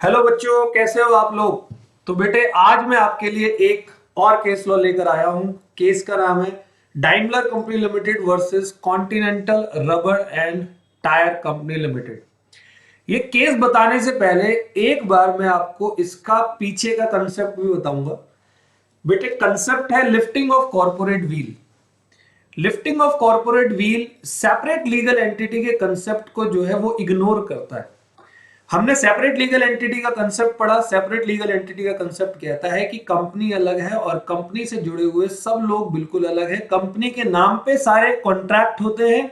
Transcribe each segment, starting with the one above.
Hello बच्चों, कैसे हो आप लोग। तो बेटे आज मैं आपके लिए एक और केस लॉ लेकर आया हूं। केस का नाम है Daimler company limited versus Continental rubber and tyre company limited. ये केस बताने से पहले एक बार मैं आपको इसका पीछे का कंसेप्ट भी बताऊंगा। बेटे कंसेप्ट है lifting of corporate wheel. Lifting of corporate wheel separate legal entity के कंसेप्ट को जो है वो इग्नोर करता है। हमने सेपरेट लीगल एंटिटी का कंसेप्ट पढ़ा। सेपरेट लीगल एंटिटी का कंसेप्ट कहता है कि कंपनी अलग है और कंपनी से जुड़े हुए सब लोग बिल्कुल अलग है। कंपनी के नाम पे सारे कॉन्ट्रैक्ट होते हैं,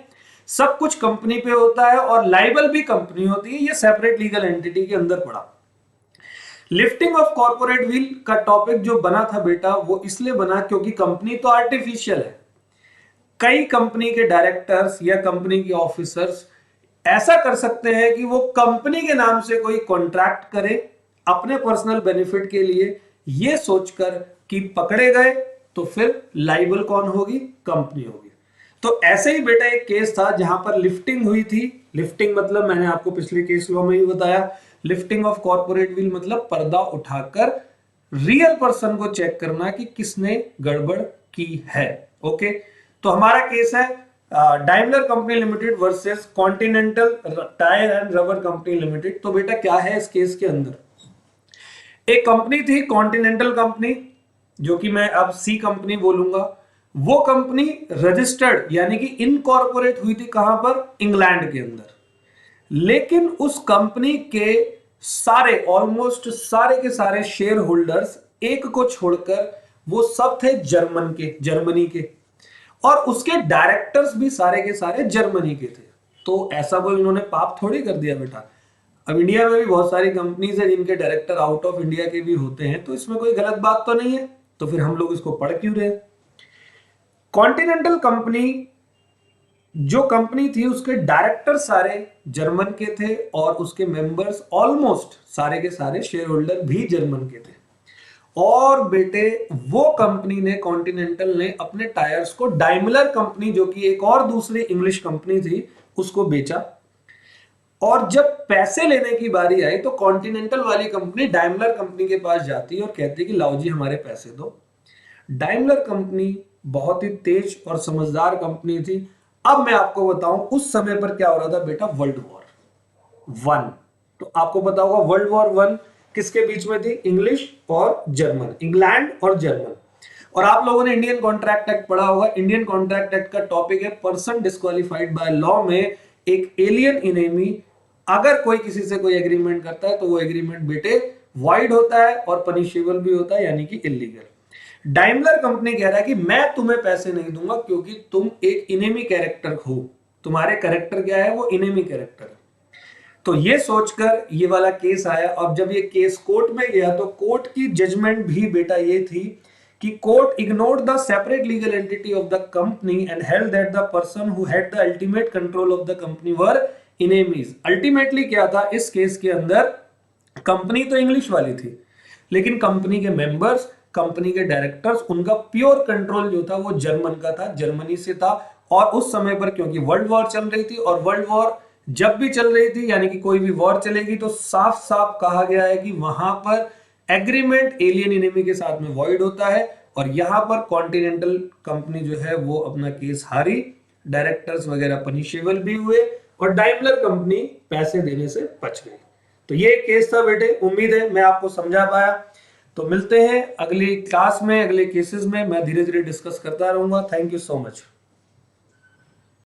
सब कुछ कंपनी पे होता है और लाइबल भी कंपनी होती है। ये सेपरेट लीगल एंटिटी के अंदर पड़ा। लिफ्टिंग ऑफ कॉर्पोरेट व्हील का टॉपिक जो बना था बेटा वो इसलिए बना क्योंकि कंपनी तो आर्टिफिशियल है। कई कंपनी के डायरेक्टर्स या कंपनी के ऑफिसर्स ऐसा कर सकते हैं कि वो कंपनी के नाम से कोई कॉन्ट्रैक्ट करे अपने पर्सनल बेनिफिट के लिए, ये सोचकर कि पकड़े गए तो फिर लाइबल कौन होगी, कंपनी होगी। तो ऐसे ही बेटा एक केस था जहां पर लिफ्टिंग हुई थी। लिफ्टिंग मतलब मैंने आपको पिछले केस लॉ में ही बताया, लिफ्टिंग ऑफ कॉर्पोरेट व्हील मतलब पर्दा उठाकर रियल पर्सन को चेक करना कि किसने गड़बड़ की है। ओके, तो हमारा केस है Daimler company limited versus Continental tyre and rubber company limited. तो बेटा क्या है इस केस के अंदर, एक कंपनी थी कॉन्टिनेंटल कंपनी, जो कि मैं अब सी कंपनी बोलूंगा। वो कंपनी रजिस्टर्ड यानी कि इनकॉर्पोरेट हुई थी कहां पर, इंग्लैंड के अंदर। लेकिन उस कंपनी के सारे ऑलमोस्ट सारे के सारे शेयर होल्डर्स एक को छोड़कर वो सब थे जर्मनी के और उसके डायरेक्टर्स भी सारे के सारे जर्मनी के थे। तो ऐसा कोई इन्होंने पाप थोड़ी कर दिया बेटा। अब इंडिया में भी बहुत सारी कंपनीज है जिनके डायरेक्टर आउट ऑफ इंडिया के भी होते हैं, तो इसमें कोई गलत बात तो नहीं है। तो फिर हम लोग इसको पढ़ क्यों रहे। कॉन्टिनेंटल कंपनी जो कंपनी थी उसके डायरेक्टर सारे जर्मन के थे और उसके मेंबर्स ऑलमोस्ट सारे के सारे शेयर होल्डर भी जर्मन के थे। और बेटे वो कंपनी ने कॉन्टिनेंटल ने अपने टायर्स को डाइमलर कंपनी जो कि एक और दूसरी इंग्लिश कंपनी थी उसको बेचा। और जब पैसे लेने की बारी आई तो कॉन्टिनेंटल वाली कंपनी डाइमलर कंपनी के पास जाती है और कहती है कि लाओ जी हमारे पैसे दो। डाइमलर कंपनी बहुत ही तेज और समझदार कंपनी थी। अब मैं आपको बताऊं उस समय पर क्या हो रहा था बेटा, वर्ल्ड वॉर वन। तो आपको पता होगा वर्ल्ड वॉर वन किसके बीच में थी, इंग्लिश और जर्मन, इंग्लैंड और जर्मन। और आप लोगों ने इंडियन कॉन्ट्रैक्ट एक्ट पढ़ा होगा। इंडियन कॉन्ट्रैक्ट एक्ट का टॉपिक है पर्सन डिस्क्वालिफाइड बाय लॉ में एक एलियन इनेमी अगर कोई किसी से कोई एग्रीमेंट करता है तो वो एग्रीमेंट बेटे वाइड होता है और पनिशेबल भी होता है, यानी कि इलीगल। डाइमलर कंपनी कह रहा है कि मैं तुम्हें पैसे नहीं दूंगा क्योंकि तुम एक इनेमी कैरेक्टर हो। तुम्हारे कैरेक्टर क्या है, वो इनेमी कैरेक्टर है। तो ये सोचकर ये वाला केस आया। अब जब ये केस कोर्ट में गया तो कोर्ट की जजमेंट भी बेटा ये थी कि court ignored the separate legal entity of the company and held that the person who had the ultimate control of the company were enemies. Ultimately क्या था इस केस के अंदर, कंपनी तो इंग्लिश वाली थी लेकिन कंपनी के मेंबर्स, कंपनी के डायरेक्टर्स, उनका प्योर कंट्रोल जो था वो जर्मन का था, जर्मनी से था। और उस समय पर क्योंकि वर्ल्ड वॉर चल रही थी और वर्ल्ड वॉर जब भी चल रही थी यानी कि कोई भी वॉर चलेगी तो साफ साफ कहा गया है कि वहां पर एग्रीमेंट एलियन इनेमी के साथ में वॉइड होता है। और यहां पर कॉन्टिनेंटल कंपनी जो है वो अपना केस हारी, डायरेक्टर्स वगैरह पनिशेबल भी हुए और डाइमलर कंपनी पैसे देने से बच गई। तो ये केस था बेटे, उम्मीद है मैं आपको समझा पाया। तो मिलते हैं अगली क्लास में, अगले केसेस में मैं धीरे धीरे डिस्कस करता रहूंगा। Thank you so much.